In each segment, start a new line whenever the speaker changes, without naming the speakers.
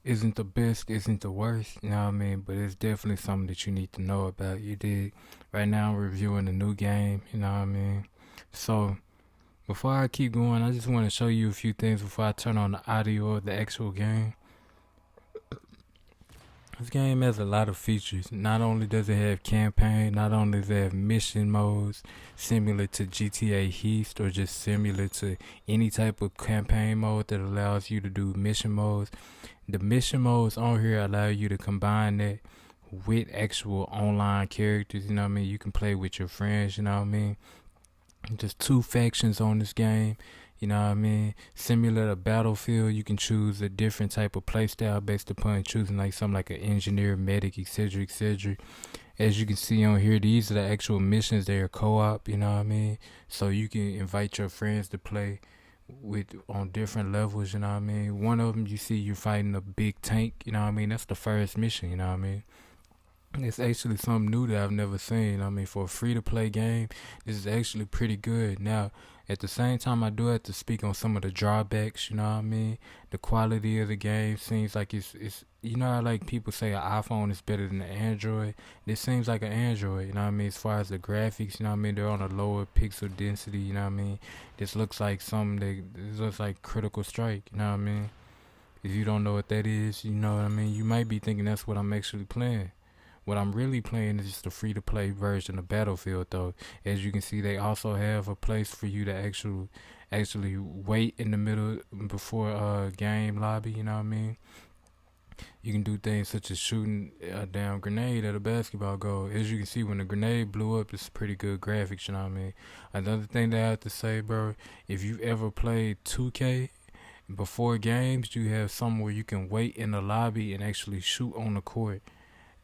isn't the best, isn't the worst, you know what I mean? But it's definitely something that you need to know about. You did. Right now, I'm reviewing a new game, you know what I mean? So, before I keep going, I just want to show you a few things before I turn on the audio of the actual game. This game has a lot of features. Not only does it have campaign, not only does it have mission modes similar to GTA Heist or just similar to any type of campaign mode that allows you to do mission modes. The mission modes on here allow you to combine that with actual online characters, you know what I mean? You can play with your friends, you know what I mean? Just two factions on this game. You know what I mean? Similar to Battlefield, you can choose a different type of playstyle based upon choosing like something like an engineer, medic, etc., etc. As you can see on here, these are the actual missions. They are co-op. You know what I mean? So you can invite your friends to play with on different levels. You know what I mean? One of them, you see, you're fighting a big tank. You know what I mean? That's the first mission. You know what I mean? It's actually something new that I've never seen. I mean, for a free-to-play game, this is actually pretty good. Now, at the same time, I do have to speak on some of the drawbacks. You know what I mean? The quality of the game seems like it's you know how like people say an iPhone is better than an Android. This seems like an Android. You know what I mean? As far as the graphics, you know what I mean? They're on a lower pixel density. You know what I mean? This looks like something this looks like Critical Strike. You know what I mean? If you don't know what that is, you know what I mean? You might be thinking that's what I'm actually playing. What I'm really playing is just the free-to-play version of Battlefield, though. As you can see, they also have a place for you to actually wait in the middle before a game lobby. You know what I mean? You can do things such as shooting a damn grenade at a basketball goal. As you can see, when the grenade blew up, it's pretty good graphics. You know what I mean? Another thing that I have to say, bro, if you've ever played 2K. Before games, you have somewhere you can wait in the lobby and actually shoot on the court.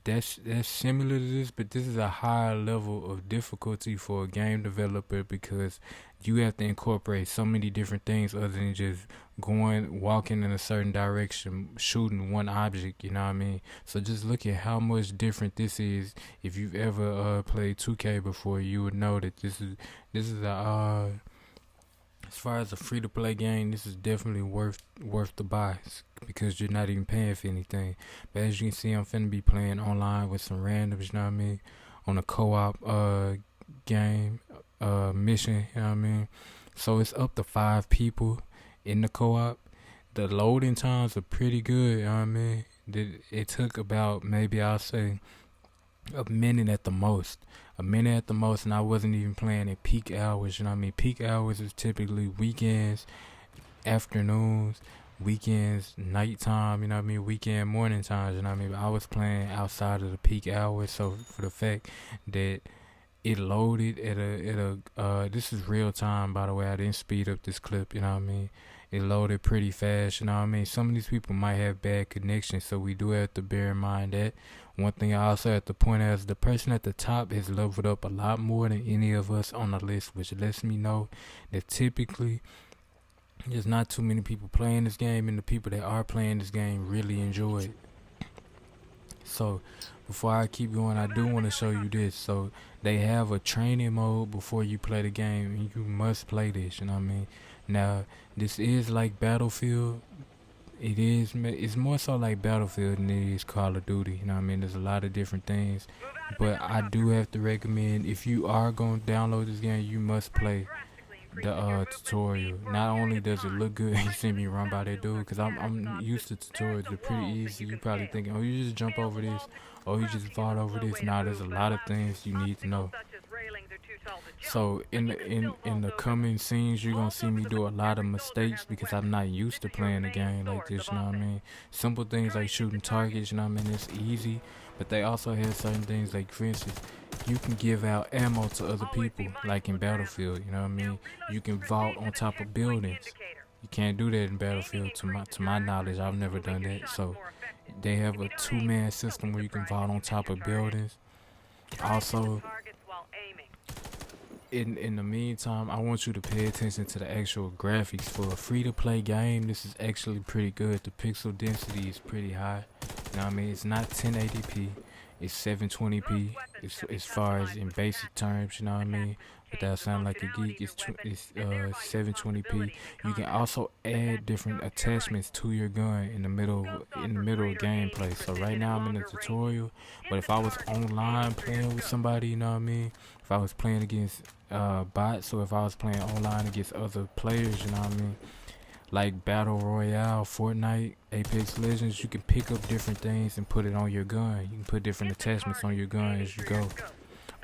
That's similar to this, but this is a higher level of difficulty for a game developer because you have to incorporate so many different things other than just walking in a certain direction, shooting one object. You know what I mean? So just look at how much different this is. If you've ever played 2K before, you would know that this is a as far as a free to play game, this is definitely worth the buy because you're not even paying for anything. But as you can see, I'm finna be playing online with some randoms, you know what I mean? On a co-op game mission, you know what I mean? So it's up to 5 people in the co-op. The loading times are pretty good, you know what I mean? It took about maybe I'll say a minute at the most. A minute at the most, and I wasn't even playing at peak hours, you know what I mean? Peak hours is typically weekends, afternoons, weekends, nighttime, you know what I mean? Weekend morning times, you know what I mean? But I was playing outside of the peak hours, so for the fact that it loaded this is real time, by the way. I didn't speed up this clip, you know what I mean? It loaded pretty fast, you know what I mean? Some of these people might have bad connections, so we do have to bear in mind that. One thing I also have to point out is the person at the top has leveled up a lot more than any of us on the list, which lets me know that typically there's not too many people playing this game, and the people that are playing this game really enjoy it. So before I keep going, I do want to show you this. So they have a training mode before you play the game, and you must play this, you know what I mean? Now, this is like Battlefield. It's more so like Battlefield than it is Call of Duty, you know what I mean? There's a lot of different things, but I do have to recommend, if you are going to download this game, you must play the tutorial. Not only does it look good, you see me run by that dude, because I'm used to tutorials. They're pretty easy. You probably thinking, oh, you just jump over this, or you just fall over this. Nah, there's a lot of things you need to know. So in the coming scenes, you're gonna see me do a lot of mistakes because I'm not used to playing a game like this, you know what I mean? Simple things like shooting targets, you know what I mean? It's easy, but they also have certain things like, for instance, you can give out ammo to other people, like in Battlefield, you know what I mean? You can vault on top of buildings. You can't do that in Battlefield, to my knowledge. I've never done that. So they have a 2-man system where you can vault on top of buildings. Also, in the meantime, I want you to pay attention to the actual graphics. For a free-to-play game, this is actually pretty good. The pixel density is pretty high. You know what I mean? It's not 1080p. It's 720p. as far as in basic terms, you know what I mean? Without sounding like a geek, it's 720p. You can also add different attachments to your gun in the middle of gameplay. So right now I'm in a tutorial, but if I was online playing with somebody, you know what I mean? If I was playing against bots, or if I was playing online against other players, you know what I mean? Like Battle Royale, Fortnite, Apex Legends, you can pick up different things and put it on your gun. You can put different attachments on your gun as you go.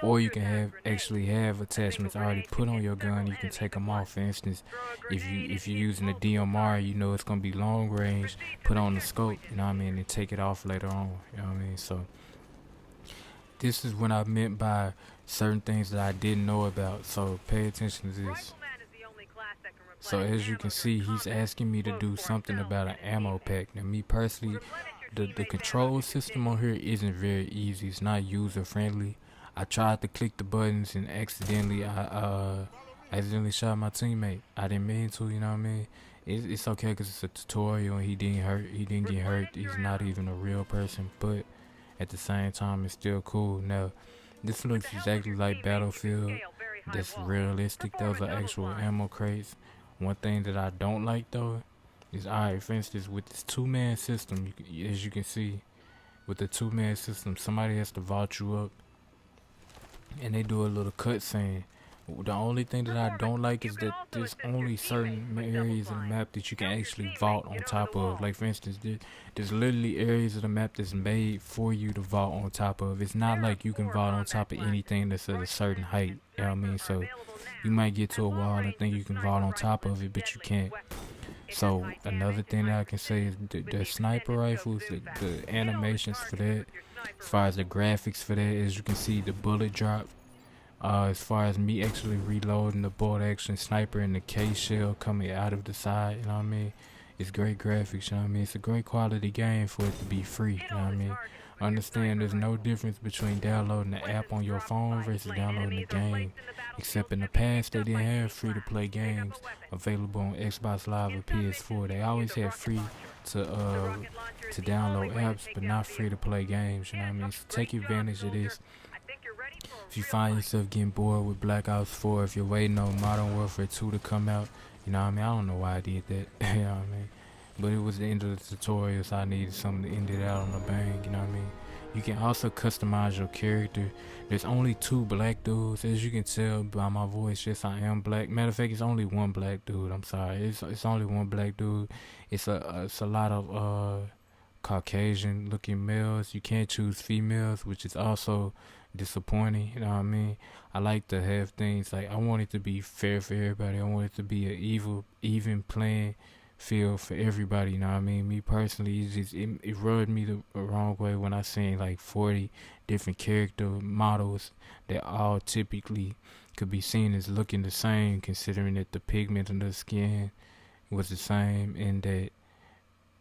Or you can actually have attachments already put on your gun. You can take them off. For instance, if you're using a DMR, you know it's gonna be long range. Put on the scope, you know what I mean, and take it off later on. You know what I mean. So this is what I meant by certain things that I didn't know about. So pay attention to this. So as you can see, he's asking me to do something about an ammo pack. Now me personally, the control system on here isn't very easy. It's not user friendly. I tried to click the buttons and I accidentally shot my teammate. I didn't mean to, you know what I mean? It's okay because it's a tutorial and he didn't get hurt. He's not even a real person, but at the same time, it's still cool. Now, this looks exactly like Battlefield. That's realistic. Those are actual ammo crates. One thing that I don't like though is, alright, for instance, with this two-man system, as you can see, with the two-man system, somebody has to vault you up and they do a little cutscene. The only thing that I don't like is that there's only certain areas of the map that you can actually vault on top of. Like for instance, there's literally areas of the map that's made for you to vault on top of. It's not like you can vault on top of anything that's at a certain height. You know what I mean? So you might get to a wall and think you can vault on top of it, but you can't. So another thing that I can say is the sniper rifles, the animations for that, as far as the graphics for that, as you can see, the bullet drop. As far as me actually reloading the bolt action sniper and the K shell coming out of the side, you know what I mean? It's great graphics, you know what I mean? It's a great quality game for it to be free, you know what I mean? Understand there's no difference between downloading the app on your phone versus downloading the game. Except in the past they didn't have free to play games available on Xbox Live or PS4. They always had free to download apps, but not free to play games, you know what I mean? So take advantage of this. If you find yourself getting bored with Black Ops 4, if you're waiting on Modern Warfare 2 to come out, you know what I mean? I don't know why I did that, you know what I mean? But it was the end of the tutorial, so I needed something to end it out on a bang, you know what I mean? You can also customize your character. There's only 2 black dudes, as you can tell by my voice. Yes, I am black. Matter of fact, it's only 1 black dude. I'm sorry, it's only 1 black dude. It's a lot of Caucasian looking males. You can't choose females, which is also disappointing, you know what I mean? I like to have things like, I want it to be fair for everybody. I want it to be an even playing field for everybody, you know what I mean? Me personally, it rubbed me the wrong way when I seen like 40 different character models that all typically could be seen as looking the same, considering that the pigment of the skin was the same, and that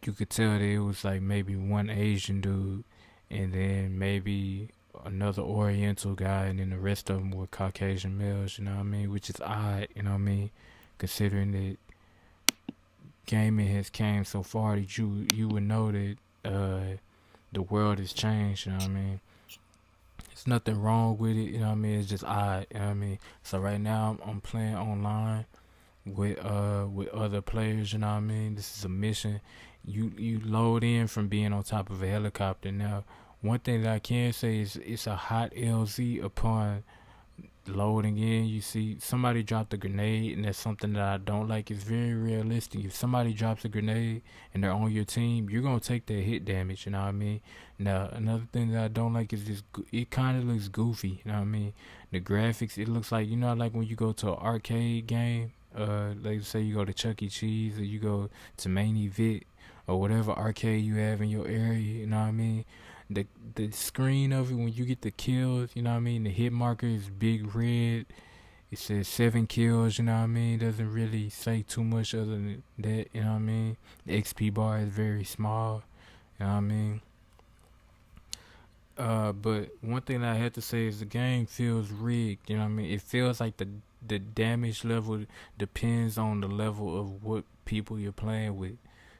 you could tell that it was like maybe one Asian dude and then maybe another Oriental guy, and then the rest of them were Caucasian males, you know what I mean? Which is odd, you know what I mean? Considering that gaming has came so far that you would know that the world has changed, you know what I mean? There's nothing wrong with it, you know what I mean? It's just odd, you know what I mean? So right now I'm playing online with other players, you know what I mean? This is a mission. You load in from being on top of a helicopter. Now, one thing that I can say is it's a hot LZ upon loading in. You see somebody dropped a grenade, and that's something that I don't like. It's very realistic. If somebody drops a grenade and they're on your team, you're gonna take that hit damage, you know what I mean? Now, another thing that I don't like is this, it kind of looks goofy, you know what I mean? The graphics, it looks like, you know, like when you go to an arcade game, like say you go to Chuck E. Cheese, or you go to Main Event, or whatever arcade you have in your area, you know what I mean? The screen of it, when you get the kills, you know what I mean? The hit marker is big red. It says 7 kills, you know what I mean? Doesn't really say too much other than that, you know what I mean? The XP bar is very small, you know what I mean? But one thing that I have to say is the game feels rigged, you know what I mean? It feels like the damage level depends on the level of what people you're playing with.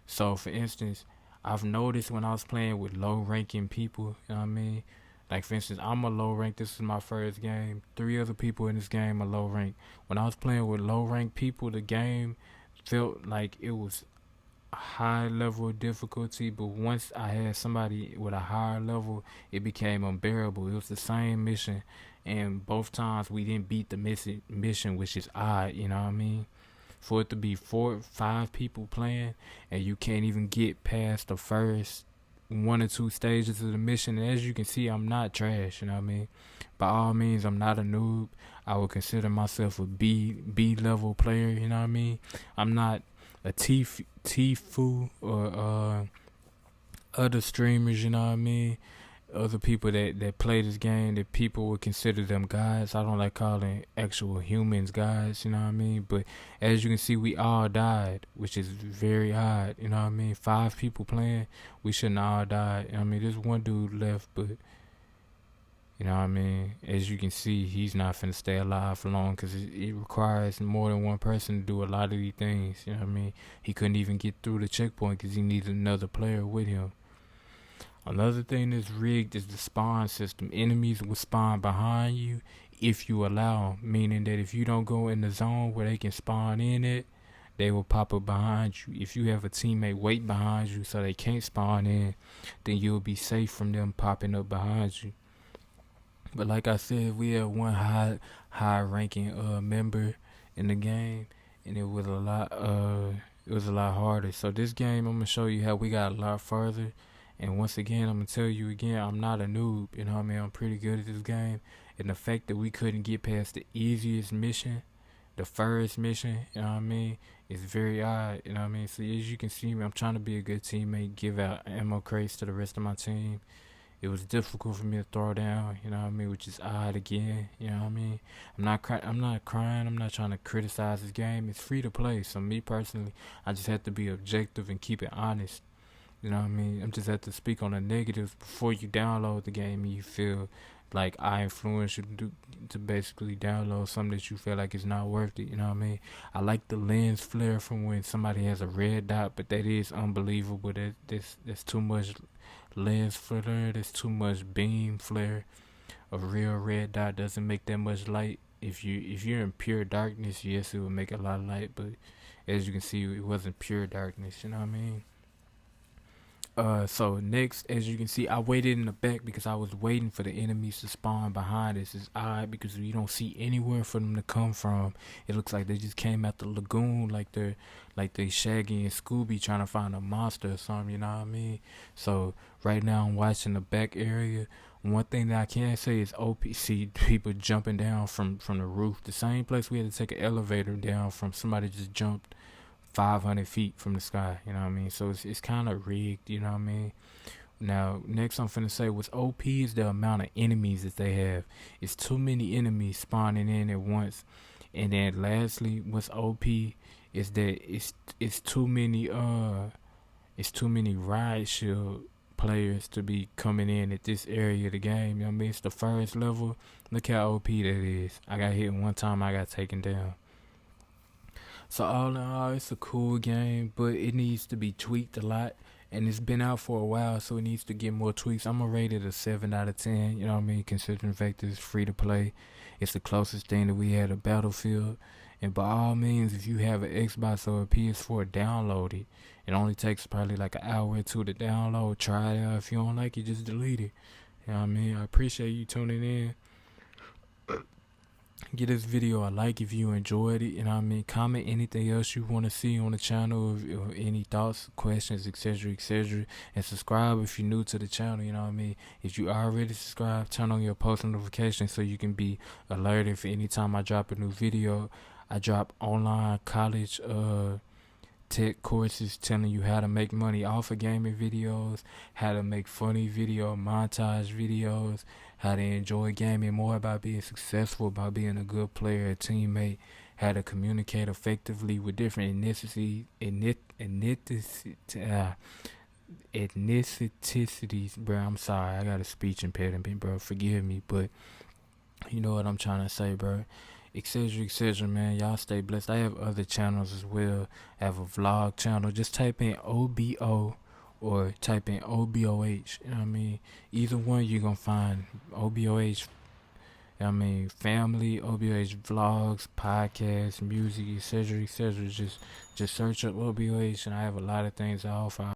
So, for instance, I've noticed when I was playing with low-ranking people, you know what I mean, Like for instance, I'm a low rank. This is my first game. 3 other people in this game are low rank. When I was playing with low rank people, the game felt like it was a high level of difficulty. But once I had somebody with a higher level, it became unbearable. It was the same mission, and both times we didn't beat the mission, which is odd. You know what I mean? For it to be 4, 5 people playing, and you can't even get past the first 1 or 2 stages of the mission. And as you can see, I'm not trash, you know what I mean? By all means, I'm not a noob. I would consider myself a B level player, you know what I mean? I'm not a Tfue or other streamers, you know what I mean? Other people that play this game, that people would consider them guys. I don't like calling actual humans guys, you know what I mean? But as you can see, we all died, which is very odd, you know what I mean? 5 people playing, we shouldn't all die. I mean, there's one dude left, but you know what I mean? As you can see, he's not finna stay alive for long, because it requires more than one person to do a lot of these things, you know what I mean? He couldn't even get through the checkpoint because he needed another player with him. Another thing that's rigged is the spawn system. Enemies will spawn behind you if you allow, meaning that if you don't go in the zone where they can spawn in it, they will pop up behind you. If you have a teammate wait behind you so they can't spawn in, then you'll be safe from them popping up behind you. But like I said, we had one high ranking member in the game, and it was a lot harder. So this game, I'm gonna show you how we got a lot further. And once again, I'm going to tell you again, I'm not a noob, you know what I mean? I'm pretty good at this game. And the fact that we couldn't get past the easiest mission, the first mission, you know what I mean, is very odd, you know what I mean? So as you can see me, I'm trying to be a good teammate, give out ammo crates to the rest of my team. It was difficult for me to throw down, you know what I mean, which is odd again, you know what I mean? I'm not crying, I'm not trying to criticize this game. It's free to play. So me personally, I just have to be objective and keep it honest. You know what I mean? I'm just have to speak on the negatives before you download the game and you feel like I influence you to basically download something that you feel like is not worth it. You know what I mean? I like the lens flare from when somebody has a red dot, but that is unbelievable. That's too much lens flare. That's too much beam flare. A real red dot doesn't make that much light. If you're in pure darkness, yes, it would make a lot of light. But as you can see, it wasn't pure darkness. You know what I mean? So next, as you can see, I waited in the back because I was waiting for the enemies to spawn behind us. It's odd because you don't see anywhere for them to come from. It looks like they just came out the lagoon, like they Shaggy and Scooby trying to find a monster or something, you know what I mean? So right now I'm watching the back area. One thing that I can say is OPC people jumping down from the roof. The same place we had to take an elevator down from, somebody just jumped 500 feet from the sky, you know what I mean? So it's kind of rigged, you know what I mean? Now, next I'm finna say what's OP is the amount of enemies that they have. It's too many enemies spawning in at once. And then lastly, what's OP is that it's too many ride shield players to be coming in at this area of the game, you know what I mean? It's the first level. Look how OP that is. I got hit one time, I got taken down. So all in all, it's a cool game, but it needs to be tweaked a lot. And it's been out for a while, so it needs to get more tweaks. I'm going to rate it a 7 out of 10, you know what I mean? Considering the fact that it's free to play. It's the closest thing that we had to Battlefield. And by all means, if you have an Xbox or a PS4, download it. It only takes probably like an hour or 2 to download. Try it out. If you don't like it, just delete it. You know what I mean? I appreciate you tuning in. Give this video a like if you enjoyed it, you know what I mean? Comment anything else you want to see on the channel, or any thoughts, questions, etc., etc. And subscribe if you're new to the channel, you know what I mean? If you already subscribed, turn on your post notifications so you can be alerted for any time I drop a new video. I drop online college tech courses telling you how to make money off of gaming videos, how to make funny video montage videos, how to enjoy gaming more by being successful, by being a good player, a teammate, how to communicate effectively with different ethnicities, bro. I'm sorry, I got a speech impediment, bro. Forgive me, but you know what I'm trying to say, bro. Etc., man. Y'all stay blessed. I have other channels as well. I have a vlog channel. Just type in OBO or type in OBOH. You know what I mean? Either one you're gonna find OBOH. I mean, family, OBOH vlogs, podcasts, music, etc., etc. Just search up OBOH, and I have a lot of things I offer.